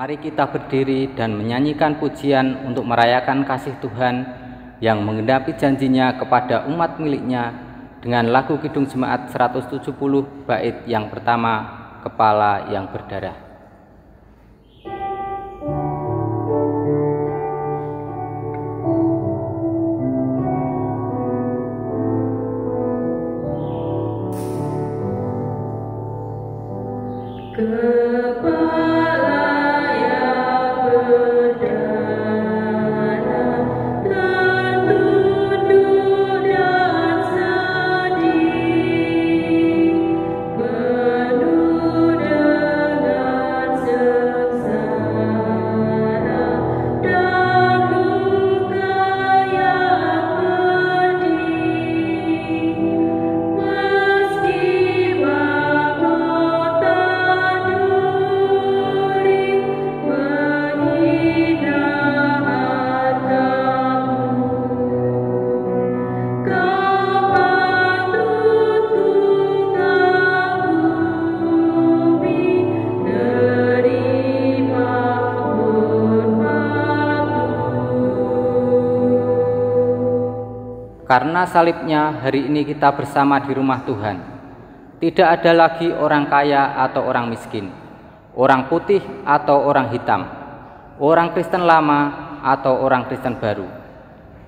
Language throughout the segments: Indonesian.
Mari kita berdiri dan menyanyikan pujian untuk merayakan kasih Tuhan yang menggenapi janjinya kepada umat miliknya dengan lagu Kidung Jemaat 170 bait yang pertama, Kepala yang Berdarah. Karena salibnya hari ini kita bersama di rumah Tuhan. Tidak ada lagi orang kaya atau orang miskin, orang putih atau orang hitam, orang Kristen lama atau orang Kristen baru.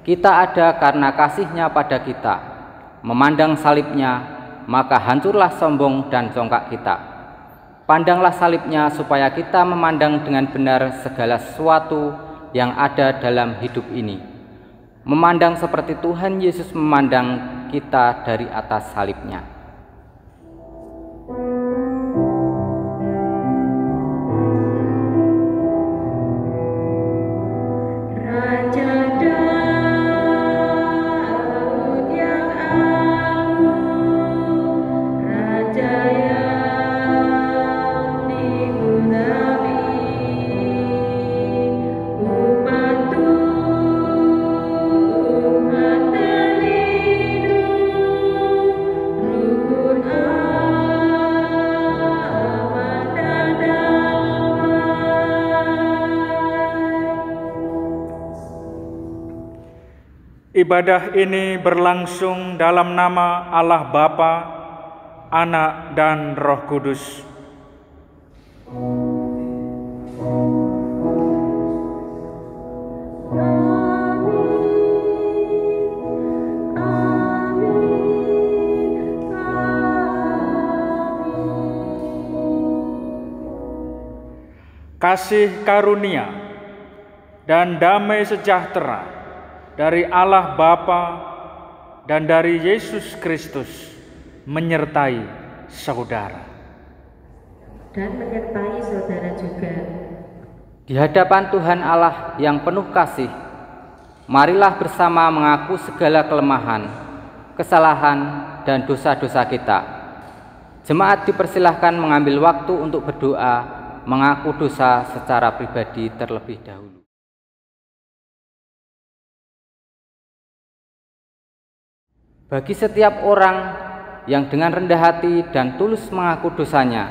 Kita ada karena kasih-Nya pada kita. Memandang salibnya, maka hancurlah sombong dan congkak kita. Pandanglah salibnya supaya kita memandang dengan benar segala sesuatu yang ada dalam hidup ini. Memandang seperti Tuhan Yesus memandang kita dari atas salibnya. Ibadah ini berlangsung dalam nama Allah Bapa, Anak, dan Roh Kudus. Kasih karunia dan damai sejahtera dari Allah Bapa dan dari Yesus Kristus menyertai saudara. Dan menyertai saudara juga. Di hadapan Tuhan Allah yang penuh kasih, marilah bersama mengaku segala kelemahan, kesalahan, dan dosa-dosa kita. Jemaat dipersilahkan mengambil waktu untuk berdoa, mengaku dosa secara pribadi terlebih dahulu. Bagi setiap orang yang dengan rendah hati dan tulus mengaku dosanya,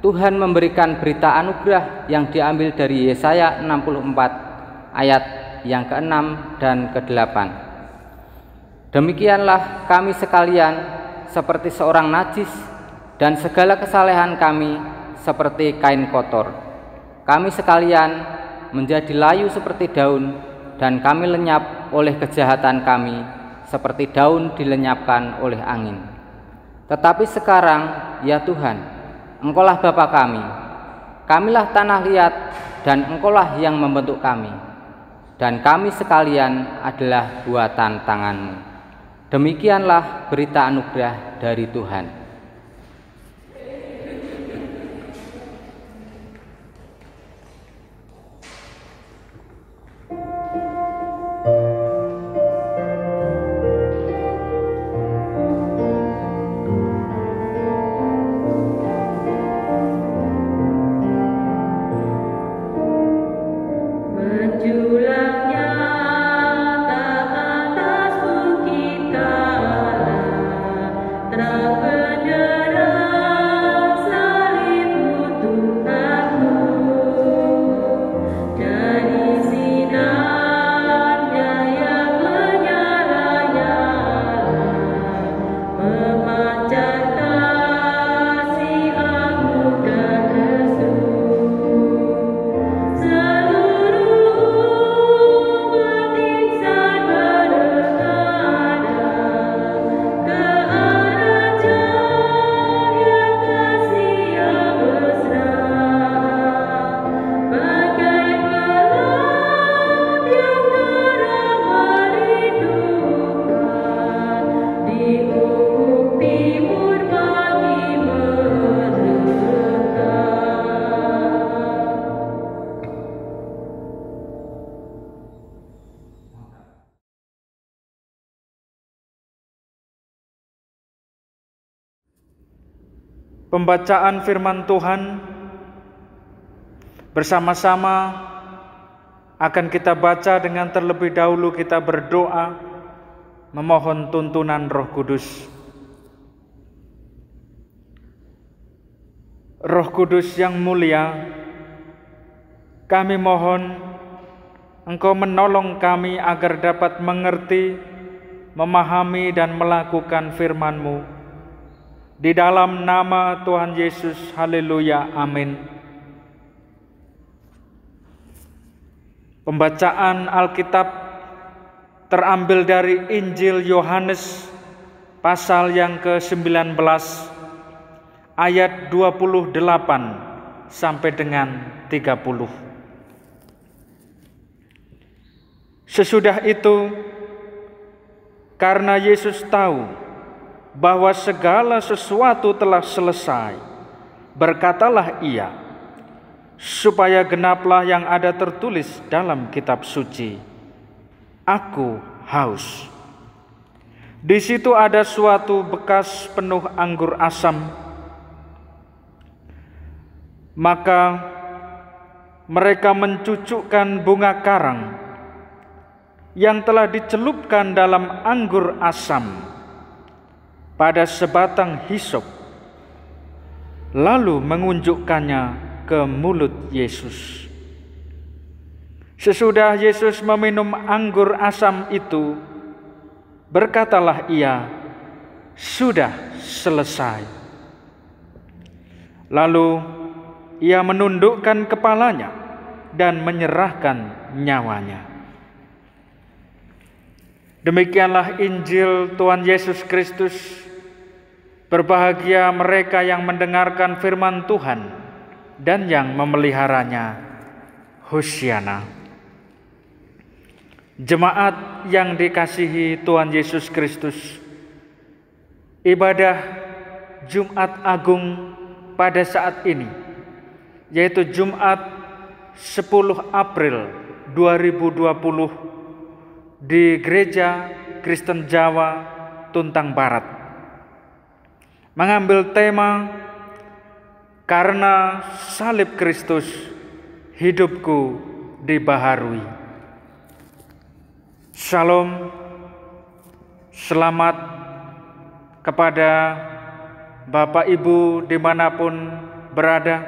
Tuhan memberikan berita anugerah yang diambil dari Yesaya 64 ayat yang ke-6 dan ke-8. Demikianlah kami sekalian seperti seorang najis, dan segala kesalehan kami seperti kain kotor. Kami sekalian menjadi layu seperti daun, dan kami lenyap oleh kejahatan kami seperti daun dilenyapkan oleh angin. Tetapi sekarang, ya Tuhan, Engkaulah Bapa kami. Kamilah tanah liat, dan Engkaulah yang membentuk kami. Dan kami sekalian adalah buatan tangan-Mu. Demikianlah berita anugerah dari Tuhan. Menjulangnya tak atas bukit kala, terang pembacaan firman Tuhan bersama-sama akan kita baca. Dengan terlebih dahulu kita berdoa memohon tuntunan Roh Kudus. Roh Kudus yang mulia, kami mohon Engkau menolong kami agar dapat mengerti, memahami dan melakukan firman-Mu. Di dalam nama Tuhan Yesus, haleluya, amin. Pembacaan Alkitab terambil dari Injil Yohanes pasal yang ke-19 ayat 28 sampai dengan 30. Sesudah itu, karena Yesus tahu bahwa segala sesuatu telah selesai, berkatalah Ia, supaya genaplah yang ada tertulis dalam kitab suci, "Aku haus." Di situ ada suatu bekas penuh anggur asam. Maka mereka mencucukkan bunga karang yang telah dicelupkan dalam anggur asam pada sebatang hisop, lalu mengunjukkannya ke mulut Yesus. Sesudah Yesus meminum anggur asam itu, berkatalah Ia, "Sudah selesai." Lalu Ia menundukkan kepalanya dan menyerahkan nyawanya. Demikianlah Injil Tuhan Yesus Kristus. Berbahagia mereka yang mendengarkan firman Tuhan dan yang memeliharanya. Hosiana. Jemaat yang dikasihi Tuhan Yesus Kristus, ibadah Jumat Agung pada saat ini, yaitu Jumat 10 April 2020 di Gereja Kristen Jawa Tuntang Barat, mengambil tema "Karena salib Kristus, hidupku dibaharui". Shalom, selamat kepada Bapak Ibu dimanapun berada.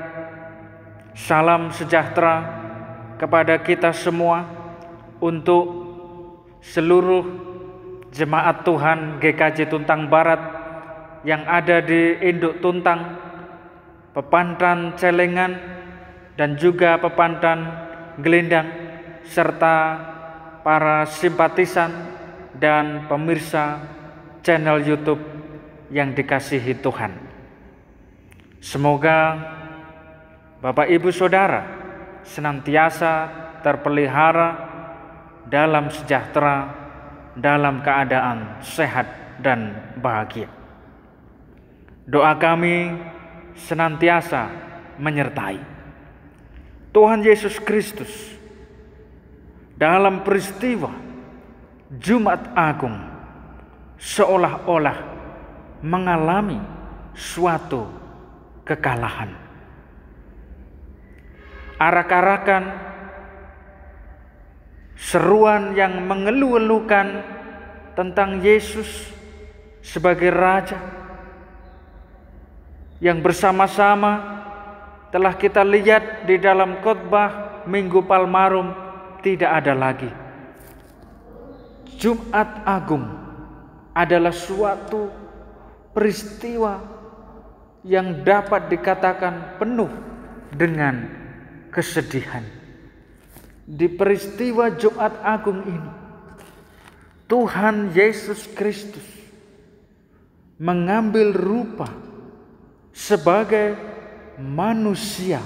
Salam sejahtera kepada kita semua untuk seluruh jemaat Tuhan GKJ Tuntang Barat yang ada di Induk Tuntang, Pepantan Celengan, dan juga Pepantan Gelendang, serta para simpatisan dan pemirsa channel YouTube yang dikasihi Tuhan. Semoga Bapak Ibu Saudara senantiasa terpelihara dalam sejahtera, dalam keadaan sehat dan bahagia. Doa kami senantiasa menyertai Tuhan Yesus Kristus dalam peristiwa Jumat Agung, seolah-olah mengalami suatu kekalahan. Arak-arakan seruan yang mengeluh-elukan tentang Yesus sebagai Raja yang bersama-sama telah kita lihat di dalam khotbah Minggu Palmarum tidak ada lagi. Jumat Agung adalah suatu peristiwa yang dapat dikatakan penuh dengan kesedihan. Di peristiwa Jumat Agung ini, Tuhan Yesus Kristus mengambil rupa sebagai manusia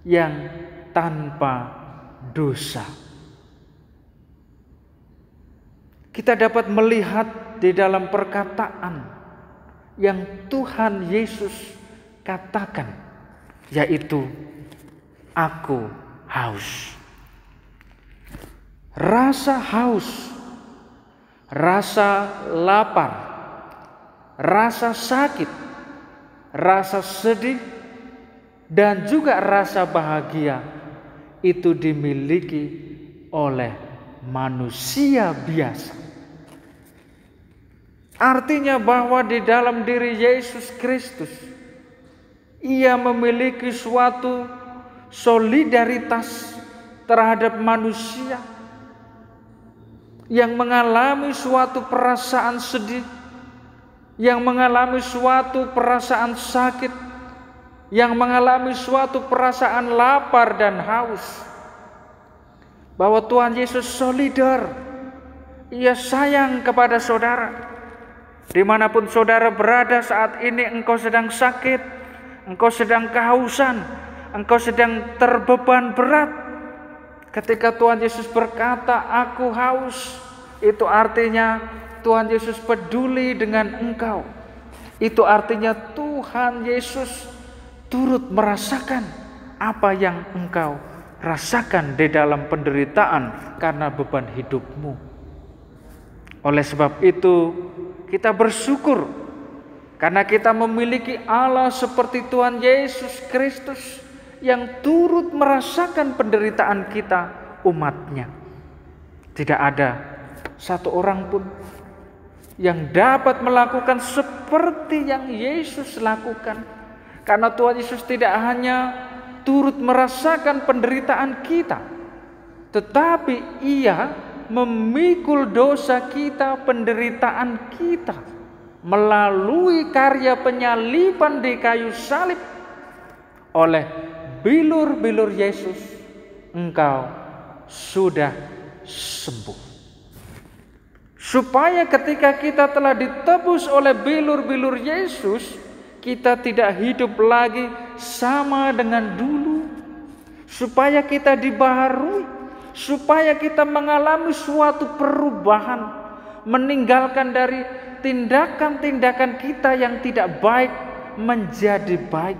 yang tanpa dosa. Kita dapat melihat di dalam perkataan yang Tuhan Yesus katakan, yaitu "Aku haus". Rasa haus, rasa lapar, rasa sakit, rasa sedih, dan juga rasa bahagia itu dimiliki oleh manusia biasa. Artinya bahwa di dalam diri Yesus Kristus, Ia memiliki suatu solidaritas terhadap manusia yang mengalami suatu perasaan sedih, yang mengalami suatu perasaan sakit, yang mengalami suatu perasaan lapar dan haus. Bahwa Tuhan Yesus solidar, Ia sayang kepada saudara. Dimanapun saudara berada saat ini, engkau sedang sakit, engkau sedang kehausan, engkau sedang terbeban berat. Ketika Tuhan Yesus berkata, "Aku haus," itu artinya Tuhan Yesus peduli dengan engkau. Itu artinya Tuhan Yesus turut merasakan apa yang engkau rasakan di dalam penderitaan karena beban hidupmu. Oleh sebab itu, kita bersyukur karena kita memiliki Allah seperti Tuhan Yesus Kristus yang turut merasakan penderitaan kita, umat-Nya. Tidak ada satu orang pun yang dapat melakukan seperti yang Yesus lakukan. Karena Tuhan Yesus tidak hanya turut merasakan penderitaan kita, tetapi Ia memikul dosa kita, penderitaan kita, melalui karya penyaliban di kayu salib. Oleh bilur-bilur Yesus, engkau sudah sembuh. Supaya ketika kita telah ditebus oleh bilur-bilur Yesus, kita tidak hidup lagi sama dengan dulu. Supaya kita dibaharui, supaya kita mengalami suatu perubahan, meninggalkan dari tindakan-tindakan kita yang tidak baik menjadi baik,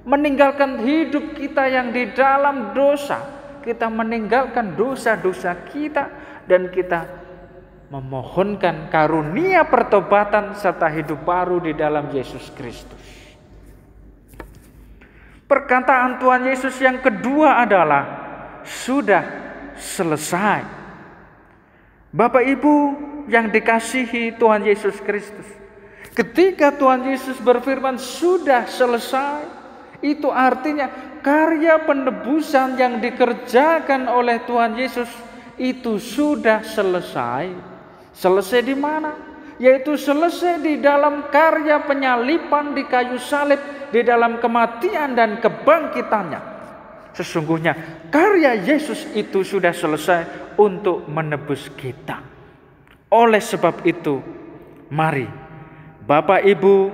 meninggalkan hidup kita yang di dalam dosa, kita meninggalkan dosa-dosa kita, dan kita memohonkan karunia pertobatan serta hidup baru di dalam Yesus Kristus. Perkataan Tuhan Yesus yang kedua adalah sudah selesai. Bapak Ibu yang dikasihi Tuhan Yesus Kristus, ketika Tuhan Yesus berfirman sudah selesai, itu artinya karya penebusan yang dikerjakan oleh Tuhan Yesus itu sudah selesai. Selesai di mana? Yaitu selesai di dalam karya penyaliban di kayu salib, di dalam kematian dan kebangkitannya. Sesungguhnya karya Yesus itu sudah selesai untuk menebus kita. Oleh sebab itu, mari Bapak Ibu,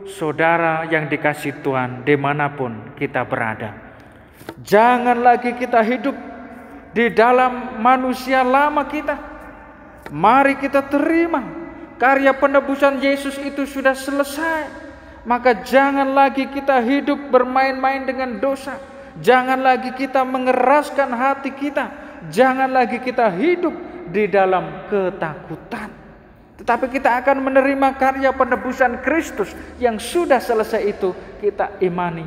saudara yang dikasihi Tuhan dimanapun kita berada, jangan lagi kita hidup di dalam manusia lama kita. Mari kita terima karya penebusan Yesus itu sudah selesai. Maka jangan lagi kita hidup bermain-main dengan dosa. Jangan lagi kita mengeraskan hati kita. Jangan lagi kita hidup di dalam ketakutan. Tetapi kita akan menerima karya penebusan Kristus yang sudah selesai itu. Kita imani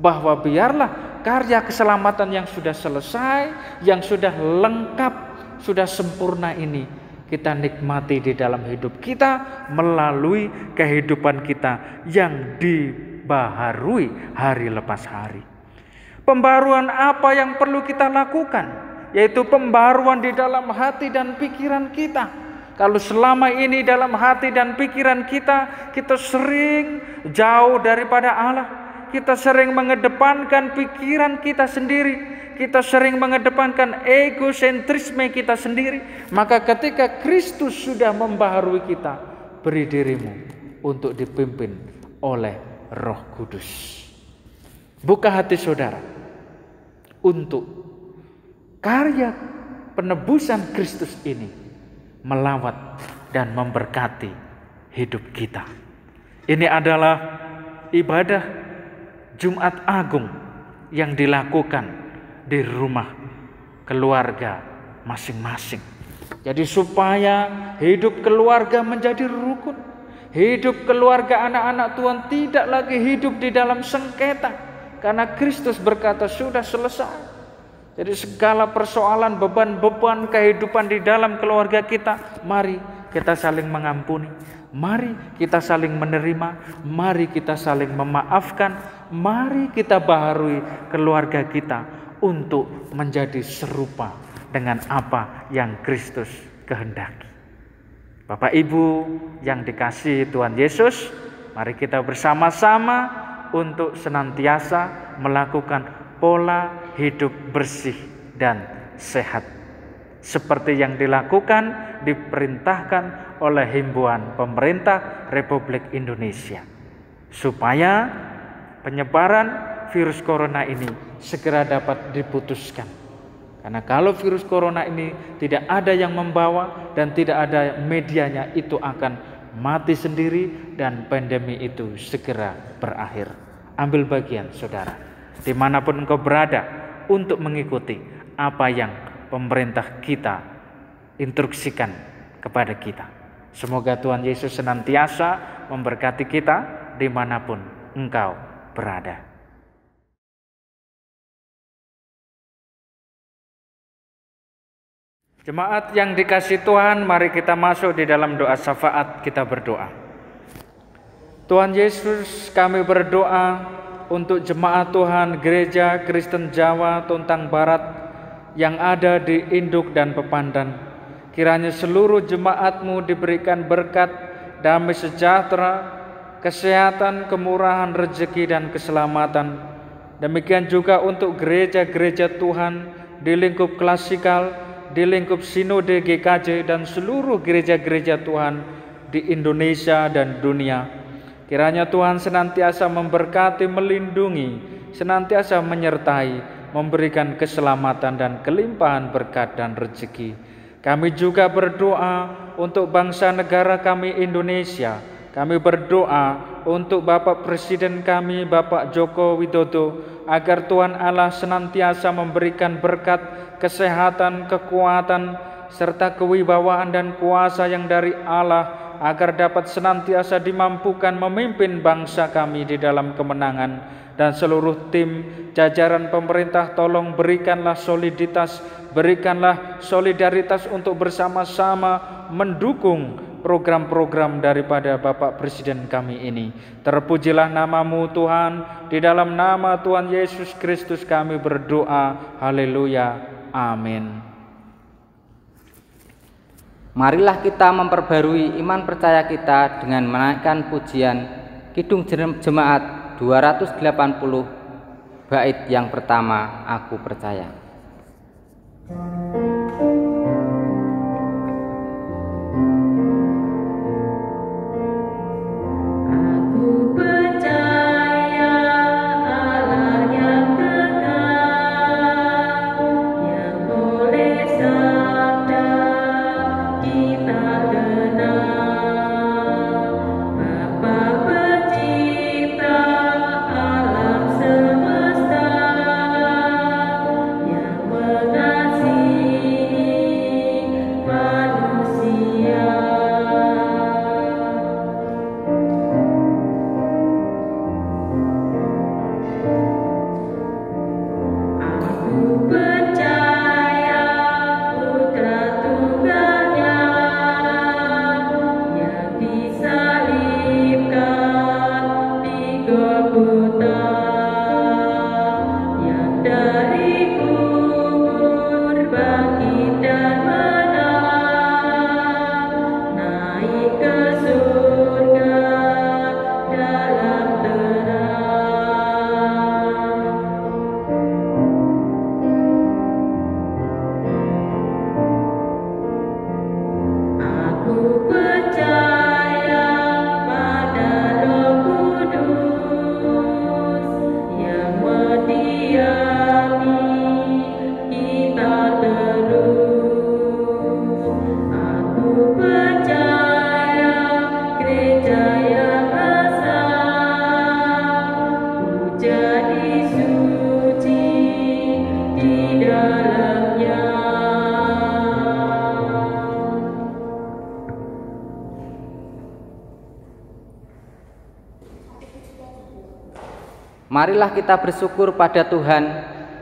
bahwa biarlah karya keselamatan yang sudah selesai, yang sudah lengkap, sudah sempurna ini kita nikmati di dalam hidup kita melalui kehidupan kita yang dibaharui hari lepas hari. Pembaruan apa yang perlu kita lakukan? Yaitu pembaruan di dalam hati dan pikiran kita. Kalau selama ini dalam hati dan pikiran kita sering jauh daripada Allah, kita sering mengedepankan pikiran kita sendiri, kita sering mengedepankan egosentrisme kita sendiri, maka ketika Kristus sudah membaharui kita, beri dirimu untuk dipimpin oleh Roh Kudus. Buka hati saudara untuk karya penebusan Kristus ini melawat dan memberkati hidup kita. Ini adalah ibadah Jumat Agung yang dilakukan di rumah keluarga masing-masing. Jadi supaya hidup keluarga menjadi rukun, Hidup keluarga anak-anak Tuhan tidak lagi hidup di dalam sengketa, karena Kristus berkata sudah selesai. Jadi segala persoalan, beban-beban kehidupan di dalam keluarga kita, mari kita saling mengampuni, mari kita saling menerima, mari kita saling memaafkan, mari kita baharui keluarga kita untuk menjadi serupa dengan apa yang Kristus kehendaki. Bapak Ibu yang dikasihi Tuhan Yesus, mari kita bersama-sama untuk senantiasa melakukan pola hidup bersih dan sehat, seperti yang dilakukan, diperintahkan oleh himbauan pemerintah Republik Indonesia, supaya penyebaran virus corona ini segera dapat diputuskan. Karena kalau virus corona ini tidak ada yang membawa dan tidak ada medianya, itu akan mati sendiri dan pandemi itu segera berakhir. Ambil bagian saudara, dimanapun engkau berada, untuk mengikuti apa yang pemerintah kita instruksikan kepada kita. Semoga Tuhan Yesus senantiasa memberkati kita dimanapun engkau berada. Jemaat yang dikasihi Tuhan, mari kita masuk di dalam doa syafaat. Kita berdoa. Tuhan Yesus, kami berdoa untuk jemaat Tuhan Gereja Kristen Jawa Tuntang Barat yang ada di Induk dan Pepandan. Kiranya seluruh jemaat-Mu diberikan berkat, damai sejahtera, kesehatan, kemurahan, rezeki, dan keselamatan. Demikian juga untuk gereja-gereja Tuhan di lingkup klasikal, di lingkup sinode GKJ, dan seluruh gereja-gereja Tuhan di Indonesia dan dunia. Kiranya Tuhan senantiasa memberkati, melindungi, senantiasa menyertai, memberikan keselamatan dan kelimpahan berkat dan rezeki. Kami juga berdoa untuk bangsa negara kami Indonesia. Kami berdoa untuk Bapak Presiden kami, Bapak Joko Widodo, agar Tuhan Allah senantiasa memberikan berkat, kesehatan, kekuatan, serta kewibawaan dan kuasa yang dari Allah, agar dapat senantiasa dimampukan memimpin bangsa kami di dalam kemenangan. Dan seluruh tim jajaran pemerintah, tolong berikanlah soliditas, berikanlah solidaritas untuk bersama-sama mendukung program-program daripada Bapak Presiden kami ini. Terpujilah nama-Mu Tuhan, di dalam nama Tuhan Yesus Kristus kami berdoa. Haleluya, amin. Marilah kita memperbarui iman percaya kita dengan menaikkan pujian Kidung Jemaat 280, bait yang pertama, Aku Percaya. Semesta yang mengasihi marilah kita bersyukur pada Tuhan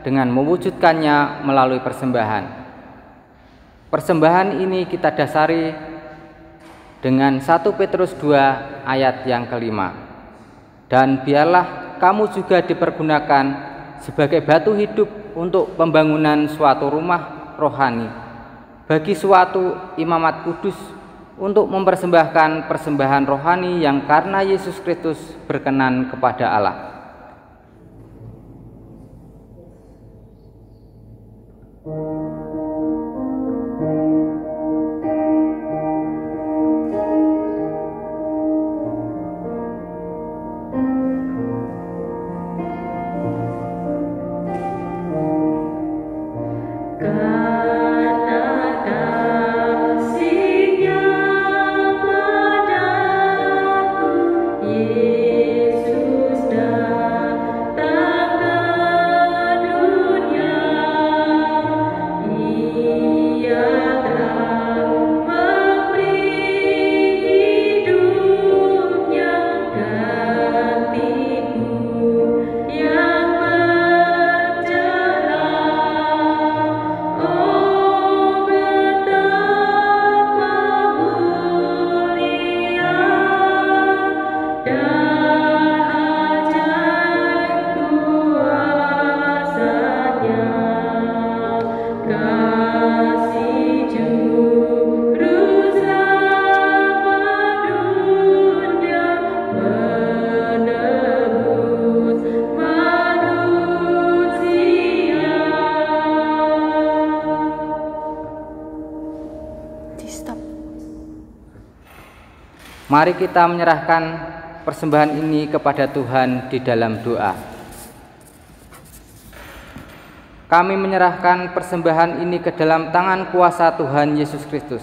dengan mewujudkannya melalui persembahan. Persembahan ini kita dasari dengan 1 Petrus 2 ayat yang kelima. Dan biarlah kamu juga dipergunakan sebagai batu hidup untuk pembangunan suatu rumah rohani, bagi suatu imamat kudus, untuk mempersembahkan persembahan rohani yang karena Yesus Kristus berkenan kepada Allah. Mari kita menyerahkan persembahan ini kepada Tuhan di dalam doa. Kami menyerahkan persembahan ini ke dalam tangan kuasa Tuhan Yesus Kristus.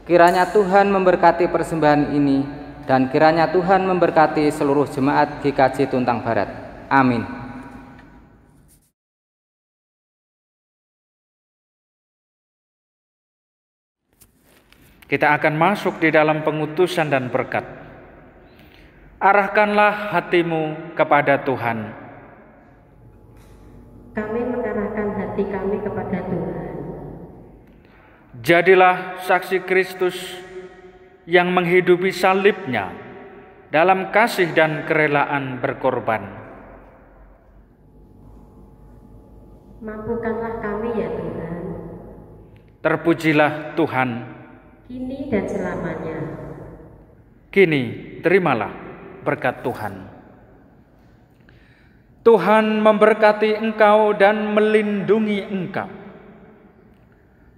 Kiranya Tuhan memberkati persembahan ini, dan kiranya Tuhan memberkati seluruh jemaat GKJ Tuntang Barat. Amin. Kita akan masuk di dalam pengutusan dan berkat. Arahkanlah hatimu kepada Tuhan. Kami mengarahkan hati kami kepada Tuhan. Jadilah saksi Kristus yang menghidupi salibnya dalam kasih dan kerelaan berkorban. Mampukanlah kami ya Tuhan. Terpujilah Tuhan. Kini dan selamanya. Kini terimalah berkat Tuhan. Tuhan memberkati engkau dan melindungi engkau.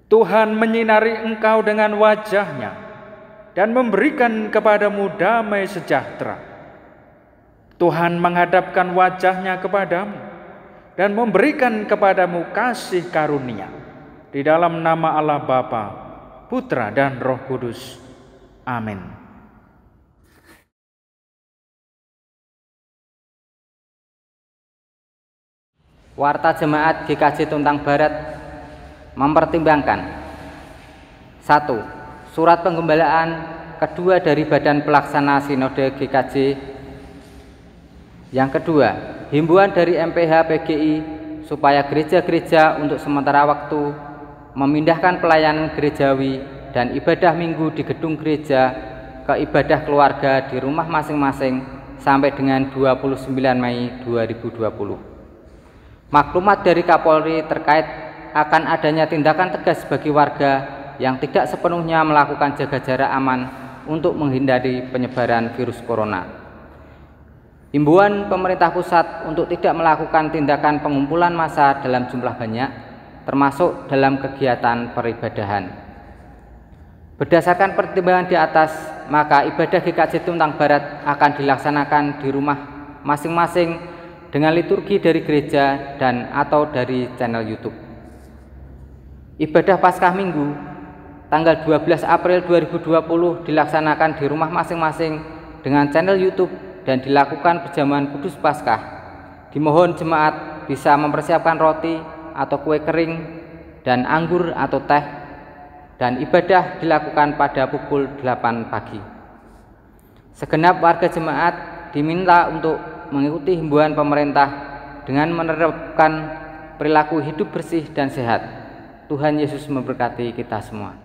Tuhan menyinari engkau dengan wajah-Nya dan memberikan kepadamu damai sejahtera. Tuhan menghadapkan wajah-Nya kepadamu dan memberikan kepadamu kasih karunia. Di dalam nama Allah Bapa, Putra dan Roh Kudus. Amin. Warta Jemaat GKJ Tuntang Barat mempertimbangkan: 1. Surat penggembalaan kedua dari Badan Pelaksana Sinode GKJ. Yang kedua, himbauan dari MPH PGI supaya gereja-gereja untuk sementara waktu memindahkan pelayanan gerejawi dan ibadah minggu di gedung gereja ke ibadah keluarga di rumah masing-masing sampai dengan 29 Mei 2020. Maklumat dari Kapolri terkait akan adanya tindakan tegas bagi warga yang tidak sepenuhnya melakukan jaga jarak aman untuk menghindari penyebaran virus corona. Himbauan pemerintah pusat untuk tidak melakukan tindakan pengumpulan massa dalam jumlah banyak, termasuk dalam kegiatan peribadahan. Berdasarkan pertimbangan di atas, maka ibadah GKJ Tuntang Barat akan dilaksanakan di rumah masing-masing dengan liturgi dari gereja dan atau dari channel YouTube. Ibadah Paskah Minggu tanggal 12 April 2020 dilaksanakan di rumah masing-masing dengan channel YouTube dan dilakukan berjamaah kudus Paskah. Dimohon jemaat bisa mempersiapkan roti atau kue kering dan anggur atau teh, dan ibadah dilakukan pada pukul 8 pagi. Segenap warga jemaat diminta untuk mengikuti himbauan pemerintah dengan menerapkan perilaku hidup bersih dan sehat. Tuhan Yesus memberkati kita semua.